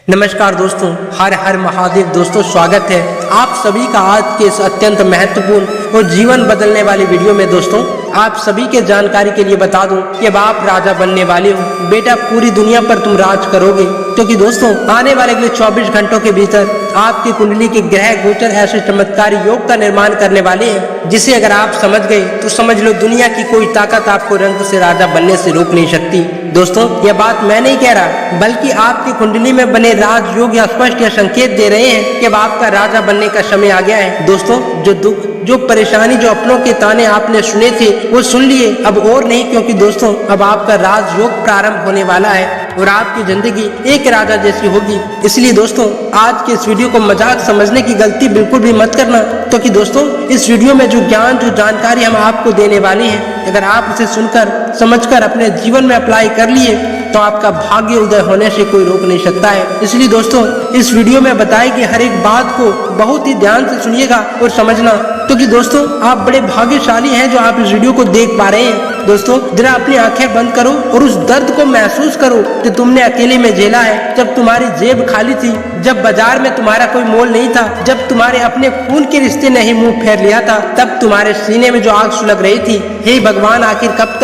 नमस्कार दोस्तों, हर हर महादेव। दोस्तों स्वागत है आप सभी का आज के इस अत्यंत महत्वपूर्ण और जीवन बदलने वाली वीडियो में। दोस्तों आप सभी के जानकारी के लिए बता दूं कि अब आप राजा बनने वाले हो। बेटा पूरी दुनिया पर तुम राज करोगे, क्योंकि दोस्तों आने वाले अगले 24 घंटों के भीतर आपकी कुंडली के ग्रह गोचर ऐसे चमत्कारी योग का निर्माण करने वाले हैं जिसे अगर आप समझ गए तो समझ लो दुनिया की कोई ताकत आपको रंग से राजा बनने से रोक नहीं सकती। दोस्तों यह बात मैं नहीं कह रहा, बल्कि आपकी कुंडली में बने राजयोग या स्पष्ट यह संकेत दे रहे हैं कि अब आपका राजा बनने का समय आ गया है। दोस्तों जो दुख, जो परेशानी, जो अपनों के ताने आपने सुने थे वो सुन लिए, अब और नहीं, क्योंकि दोस्तों अब आपका राजयोग प्रारंभ होने वाला है और आपकी जिंदगी एक राजा जैसी होगी। इसलिए दोस्तों आज के इस वीडियो को मजाक समझने की गलती बिल्कुल भी मत करना, क्योंकि दोस्तों इस वीडियो में जो ज्ञान, जो जानकारी हम आपको देने वाले हैं, अगर आप इसे सुनकर समझकर अपने जीवन में अप्लाई कर लिए तो आपका भाग्य उदय होने से कोई रोक नहीं सकता है। इसलिए दोस्तों इस वीडियो में बताई गई हर एक बात को बहुत ही ध्यान से सुनिएगा और समझना, क्योंकि दोस्तों आप बड़े भाग्यशाली हैं जो आप इस वीडियो को देख पा रहे हैं। दोस्तों जरा अपनी आंखें बंद करो और उस दर्द को महसूस करो जो तुमने अकेले में झेला है, जब तुम्हारी जेब खाली थी, जब बाजार में तुम्हारा कोई मोल नहीं था, जब तुम्हारे अपने खून के रिश्ते ने ही मुंह फेर लिया था, तब तुम्हारे सीने में जो आग सुलग रही थी। हे भगवान, आखिर कब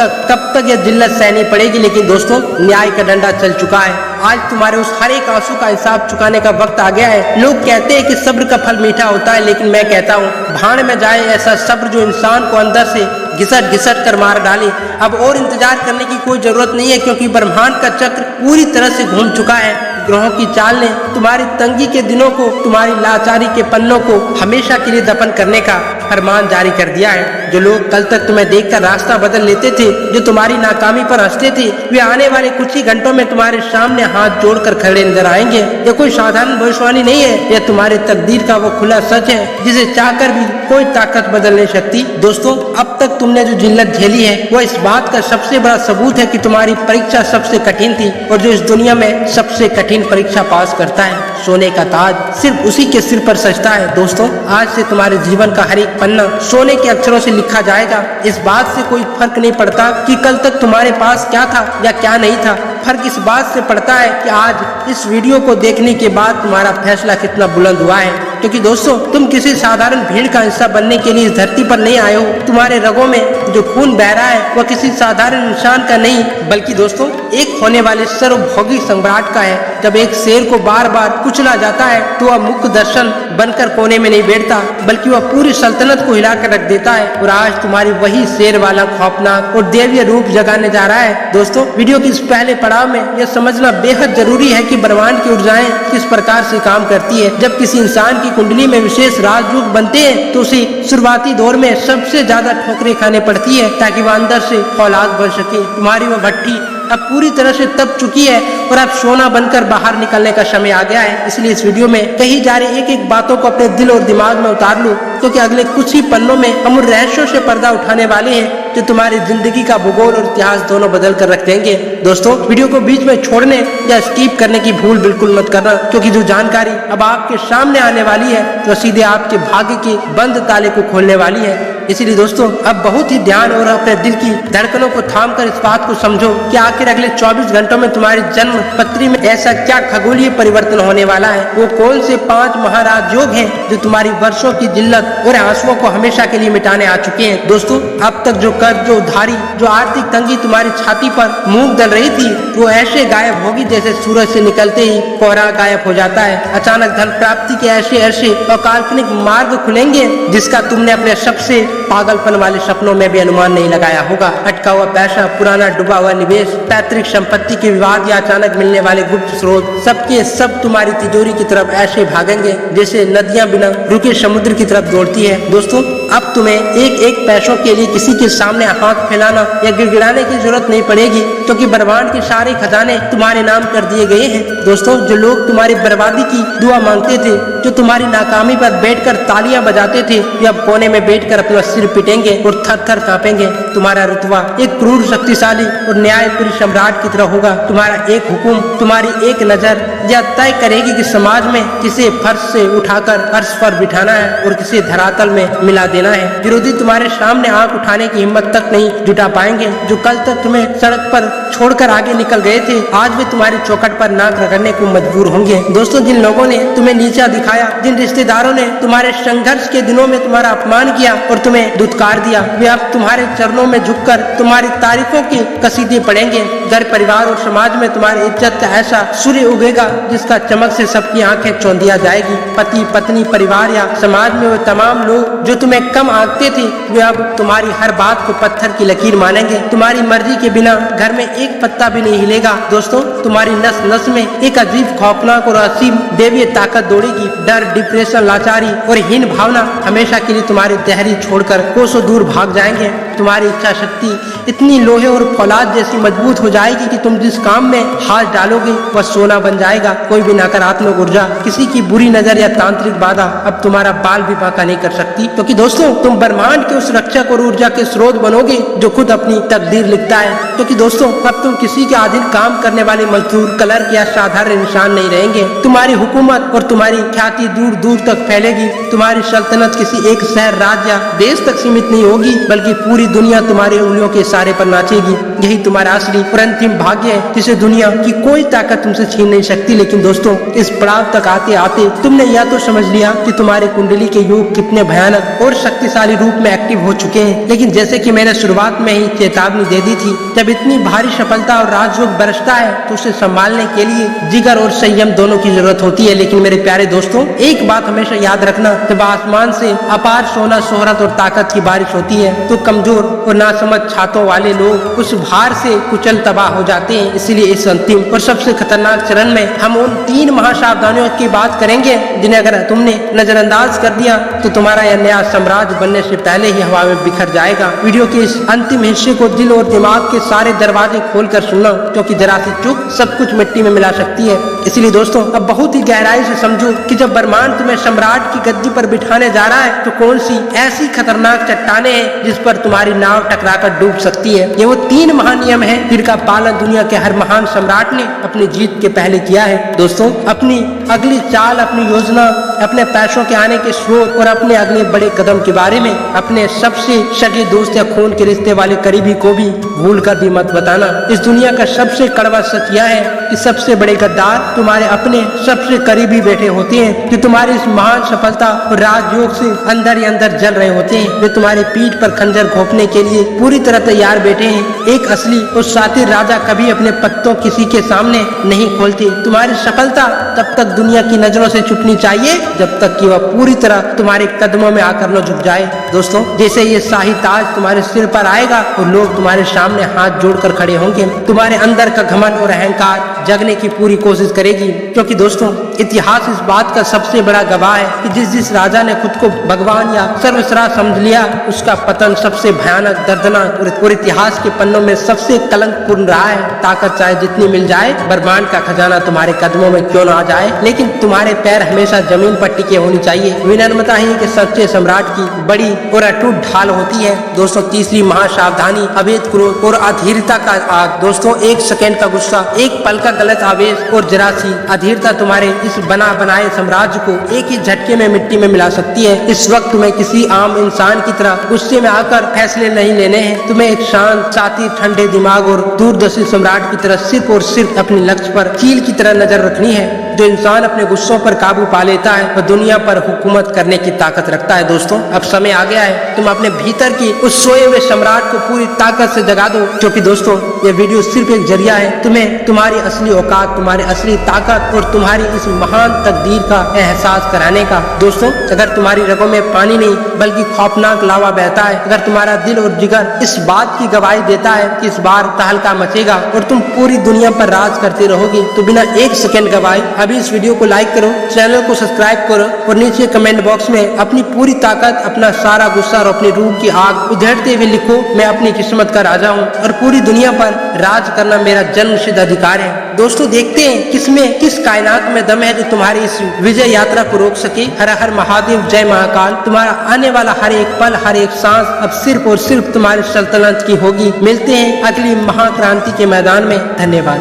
तक यह जिल्लत सहनी पड़ेगी। लेकिन दोस्तों न्याय का डंडा चल चुका है। आज तुम्हारे उस हर एक आंसू का हिसाब चुकाने का वक्त आ गया है। लोग कहते हैं कि सब्र का फल मीठा होता है, लेकिन मैं कहता हूँ भाड़ में जाए ऐसा सब्र जो इंसान को अंदर से घिसट घिसट कर मार डाले। अब और इंतजार करने की कोई जरूरत नहीं है, क्योंकि ब्रह्मांड का चक्र पूरी तरह से घूम चुका है। ग्रहों की चाल ने तुम्हारी तंगी के दिनों को, तुम्हारी लाचारी के पन्नों को हमेशा के लिए दफन करने का फरमान जारी कर दिया है। जो लोग कल तक तुम्हें देखकर रास्ता बदल लेते थे, जो तुम्हारी नाकामी पर हंसते थे, वे आने वाले कुछ ही घंटों में तुम्हारे सामने हाथ जोड़कर खड़े नजर आएंगे। यह कोई साधारण भविष्यवाणी नहीं है, यह तुम्हारे तकदीर का वो खुला सच है जिसे चाहकर भी कोई ताकत बदल नहीं सकती। दोस्तों अब तक तुमने जो जिल्लत झेली है वह इस बात का सबसे बड़ा सबूत है कि तुम्हारी परीक्षा सबसे कठिन थी, और जो इस दुनिया में सबसे कठिन परीक्षा पास करता है, सोने का ताज सिर्फ उसी के सिर पर सजता है। दोस्तों आज से तुम्हारे जीवन का हर एक पन्ना सोने के अक्षरों से लिखा जाएगा। इस बात से कोई फर्क नहीं पड़ता कि कल तक तुम्हारे पास क्या था या क्या नहीं था। फर्क इस बात से पड़ता है कि आज इस वीडियो को देखने के बाद तुम्हारा फैसला कितना बुलंद हुआ है। क्योंकि दोस्तों तुम किसी साधारण भीड़ का हिस्सा बनने के लिए इस धरती पर नहीं आए हो। तुम्हारे रगों में जो खून बह रहा है वह किसी साधारण इंसान का नहीं, बल्कि दोस्तों एक होने वाले सर्वभोगी सम्राट का है। जब एक शेर को बार बार कुचला जाता है तो वह मुख्य दर्शन बनकर कोने में नहीं बैठता, बल्कि वह पूरी सल्तनत को हिलाकर रख देता है। और आज तुम्हारी वही शेर वाला खौफनाक और दैवीय रूप जगाने जा रहा है। दोस्तों वीडियो के इस पहले पड़ाव में यह समझना बेहद जरूरी है कि ब्रह्मांड की ऊर्जाएं किस प्रकार से काम करती है। जब किसी इंसान की कुंडली में विशेष राजयोग बनते हैं तो उसे शुरुआती दौर में सबसे ज्यादा ठोकरें खाने पड़ती है, ताकि वह अंदर से फौलाद बन सके। तुम्हारी वह भट्टी अब पूरी तरह से तप चुकी है और अब सोना बनकर बाहर निकलने का समय आ गया है। इसलिए इस वीडियो में कही जा रही एक एक बातों को अपने दिल और दिमाग में उतार लो, क्योंकि अगले कुछ ही पन्नों में हम उन रहस्यों से पर्दा उठाने वाले हैं जो तुम्हारी जिंदगी का भूगोल और इतिहास दोनों बदल कर रख देंगे। दोस्तों वीडियो को बीच में छोड़ने या स्किप करने की भूल बिल्कुल मत करना, क्योंकि जो जानकारी अब आपके सामने आने वाली है तो सीधे आपके भाग्य के बंद ताले को खोलने वाली है। इसीलिए दोस्तों अब बहुत ही ध्यान और अपने दिल की धड़कनों को थाम कर इस बात को समझो कि आखिर अगले 24 घंटों में तुम्हारी जन्म पत्री में ऐसा क्या खगोलीय परिवर्तन होने वाला है। वो कौन से 5 महाराज योग हैं जो तुम्हारी वर्षों की जिल्लत और आंसुओं को हमेशा के लिए मिटाने आ चुके हैं। दोस्तों अब तक जो कर्ज, जो उधारी, जो आर्थिक तंगी तुम्हारी छाती पर मूंग दल रही थी, वो ऐसे गायब होगी जैसे सूरज से निकलते ही कोहरा गायब हो जाता है। अचानक धन प्राप्ति के ऐसे ऐसे अकाल्पनिक मार्ग खुलेंगे जिसका तुमने अपने सबसे पागलपन वाले सपनों में भी अनुमान नहीं लगाया होगा। अटका हुआ पैसा, पुराना डूबा हुआ निवेश, पैतृक संपत्ति के विवाद या अचानक मिलने वाले गुप्त स्रोत, सबके सब तुम्हारी तिजोरी की तरफ ऐसे भागेंगे जैसे नदियां बिना रुके समुद्र की तरफ दौड़ती है। दोस्तों अब तुम्हें एक एक पैसों के लिए किसी के सामने हाथ फैलाना या गिड़गिड़ाने की जरूरत नहीं पड़ेगी, क्योंकि ब्रह्मांड के सारे खजाने तुम्हारे नाम कर दिए गए हैं। दोस्तों जो लोग तुम्हारी बर्बादी की दुआ मांगते थे, जो तुम्हारी नाकामी पर बैठकर तालियां बजाते थे, वे अब कोने में बैठकर अपना सिर पिटेंगे और थर थर कांपेंगे। तुम्हारा रुतबा एक क्रूर, शक्तिशाली और न्यायपुरी सम्राट की तरह होगा। तुम्हारा एक हुक्म, तुम्हारी एक नजर यह तय करेगी कि समाज में किसे फर्श से उठाकर अर्श पर बिठाना है और किसे धरातल में मिला देना देना है। विरोधी तुम्हारे सामने आंख उठाने की हिम्मत तक नहीं जुटा पाएंगे। जो कल तक तुम्हें सड़क पर छोड़कर आगे निकल गए थे, आज भी तुम्हारी चौखट पर नाक रगड़ने को मजबूर होंगे। दोस्तों, जिन लोगों ने तुम्हें नीचा दिखाया, जिन रिश्तेदारों ने तुम्हारे संघर्ष के दिनों में तुम्हारा अपमान किया और तुम्हें दुत्कार दिया, वे अब तुम्हारे चरणों में झुककर तुम्हारी तारीफों की कसीदे पढ़ेंगे। घर परिवार और समाज में तुम्हारी इज्जत का ऐसा सूर्य उगेगा जिसका चमक से सबकी आंखें चौंधिया जाएगी। पति पत्नी परिवार या समाज में वे तमाम लोग जो तुम्हें कम आंकते थे, वे अब तुम्हारी हर बात को पत्थर की लकीर मानेंगे। तुम्हारी मर्जी के बिना घर में एक पत्ता भी नहीं हिलेगा। दोस्तों, तुम्हारी नस नस में एक अजीब खौफनाक और असीम दैवीय ताकत दौड़ेगी। डर, डिप्रेशन, लाचारी और हीन भावना हमेशा के लिए तुम्हारी तहरी छोड़कर कोसों दूर भाग जाएंगे। तुम्हारी इच्छा शक्ति इतनी लोहे और फौलाद जैसी मजबूत हो जाएगी कि तुम जिस काम में हाथ डालोगे वह सोना बन जाएगा। कोई भी नकारात्मक ऊर्जा, किसी की बुरी नजर या तांत्रिक बाधा अब तुम्हारा बाल भी बांका नहीं कर सकती, क्योंकि दोस्तों तुम ब्रह्मांड के उस रक्षक और ऊर्जा के स्रोत बनोगे जो खुद अपनी तकदीर लिखता है। क्योंकि दोस्तों, अब तुम किसी के अधीन काम करने वाले मजदूर, क्लर्क या साधारण इंसान नहीं रहेंगे। तुम्हारी हुकूमत और तुम्हारी ख्याति दूर दूर तक फैलेगी। तुम्हारी सल्तनत किसी एक शहर, राज्य या देश तक सीमित नहीं होगी, बल्कि पूरी दुनिया तुम्हारी उंगलियों के इशारे पर नाचेगी। यही तुम्हारा असली और अंतिम भाग्य है, जिसे दुनिया की कोई ताकत तुमसे छीन नहीं सकती। लेकिन दोस्तों, इस पड़ाव तक आते आते तुमने यह तो समझ लिया कि तुम्हारे कुंडली के योग कितने भयानक और शक्तिशाली रूप में एक्टिव हो चुके हैं। लेकिन जैसे कि मैंने शुरुआत में ही चेतावनी दे दी थी, जब इतनी भारी सफलता और राजयोग बरसता है तो उसे संभालने के लिए जिगर और संयम दोनों की जरूरत होती है। लेकिन मेरे प्यारे दोस्तों, एक बात हमेशा याद रखना, जब आसमान से अपार सोना, शोहरत और ताकत की बारिश होती है तो कमजोर और नासमझ छातों वाले लोग उस भार से कुचल तबाह हो जाते हैं। इसलिए इस अंतिम और सबसे खतरनाक चरण में हम उन 3 महासावधानियों की बात करेंगे जिन्हें अगर तुमने नजरअंदाज कर दिया तो तुम्हारा यह नया साम्राज्य बनने से पहले ही हवा में बिखर जाएगा। वीडियो के इस अंतिम हिस्से को दिल और दिमाग के सारे दरवाजे खोलकर सुनना, क्योंकि जरा सी चूक सब कुछ मिट्टी में मिला सकती है। इसलिए दोस्तों, अब बहुत ही गहराई से समझो कि जब ब्रह्मांड तुम्हें सम्राट की गद्दी पर बिठाने जा रहा है तो कौन सी ऐसी खतरनाक चट्टाने हैं जिस पर तुम्हारी नाव टकराकर डूब सकती है। ये वो 3 महानियम है जिनका पालन दुनिया के हर महान सम्राट ने अपनी जीत के पहले किया है। दोस्तों, अपनी अगली चाल, अपनी योजना, अपने पैसों के आने के स्रोत और अपने अगले बड़े कदम के बारे में अपने सबसे सगे दोस्त या खून के रिश्ते वाले करीबी को भी भूल कर भी मत बताना। इस दुनिया का सबसे कड़वा सच यह है कि सबसे बड़े गद्दार तुम्हारे अपने सबसे करीबी बेटे होते हैं, जो तुम्हारी इस महान सफलता और राजयोग से अंदर ही अंदर जल रहे होते हैं। वे तुम्हारी पीठ पर खंजर घोंपने के लिए पूरी तरह तैयार बैठे हैं। एक असली और सातिर राजा कभी अपने पत्तों किसी के सामने नहीं खोलते। तुम्हारी सफलता तब तक दुनिया की नजरों से छुपनी चाहिए जब तक कि वह पूरी तरह तुम्हारे कदमों में आकर न झुक जाए। दोस्तों, जैसे ये शाही ताज तुम्हारे सिर पर आएगा और लोग तुम्हारे सामने हाथ जोड़कर खड़े होंगे, तुम्हारे अंदर का घमंड और अहंकार जगने की पूरी कोशिश करेगी। क्योंकि दोस्तों, इतिहास इस बात का सबसे बड़ा गवाह है कि जिस राजा ने खुद को भगवान या सर्वश्रेष्ठ समझ लिया, उसका पतन सबसे भयानक, दर्दनाक और इतिहास के पन्नों में सबसे कलंकपूर्ण रहा है। ताकत चाहे जितनी मिल जाए, ब्रह्मांड का खजाना तुम्हारे कदमों में क्यों न आ जाए, लेकिन तुम्हारे पैर हमेशा जमीन पर टिके होनी चाहिए। विनम्रता ही कि सच्चे सम्राट की बड़ी और अटूट ढाल होती है। दोस्तों, तीसरी महासावधानी, अवैध क्रोध और अधीरता का आग। दोस्तों, 1 सेकेंड का गुस्सा, एक पल का गलत आवेश और जरा सी अधीरता तुम्हारे इस बना बनाए साम्राज्य को एक ही झटके में मिट्टी में मिला सकती है। इस वक्त तुम्हें किसी आम इंसान की तरह गुस्से में आकर फैसले नहीं लेने हैं। तुम्हें एक शांत, साथी, ठंडे दिमाग और दूरदर्शी सम्राट की तरह सिर्फ और सिर्फ अपने लक्ष्य पर चील की तरह नजर रखनी है। जो इंसान अपने गुस्सों पर काबू पा लेता है वह दुनिया पर हुकूमत करने की ताकत रखता है। दोस्तों, अब समय आ गया है तुम अपने भीतर की उस सोए हुए सम्राट को पूरी ताकत से जगा दो। क्योंकि दोस्तों, ये वीडियो सिर्फ एक जरिया है तुम्हें तुम्हारी असली औकात, तुम्हारी असली ताकत और तुम्हारी इस महान तकदीर का एहसास कराने का। दोस्तों, अगर तुम्हारी रगों में पानी नहीं बल्कि खौफनाक लावा बहता है, अगर तुम्हारा दिल और जिगर इस बात की गवाही देता है कि इस बार तहलका मचेगा और तुम पूरी दुनिया पर राज करते रहोगे, तो बिना 1 सेकेंड गवाए अभी इस वीडियो को लाइक करो, चैनल को सब्सक्राइब करो और नीचे कमेंट बॉक्स में अपनी पूरी ताकत, अपना सारा गुस्सा और अपनी रूह की आग उधेड़ते हुए लिखो, मैं अपनी किस्मत का राजा हूँ और पूरी दुनिया पर राज करना मेरा जन्मसिद्ध अधिकार है। दोस्तों, देखते हैं किसमें, किस कायनात में दम है जो तुम्हारी इस विजय यात्रा को रोक सके। हर हर महादेव, जय महाकाल। तुम्हारा आने वाला हर एक पल, हर एक सांस अब सिर्फ और सिर्फ तुम्हारी सल्तनत की होगी। मिलते हैं अगली महाक्रांति के मैदान में। धन्यवाद।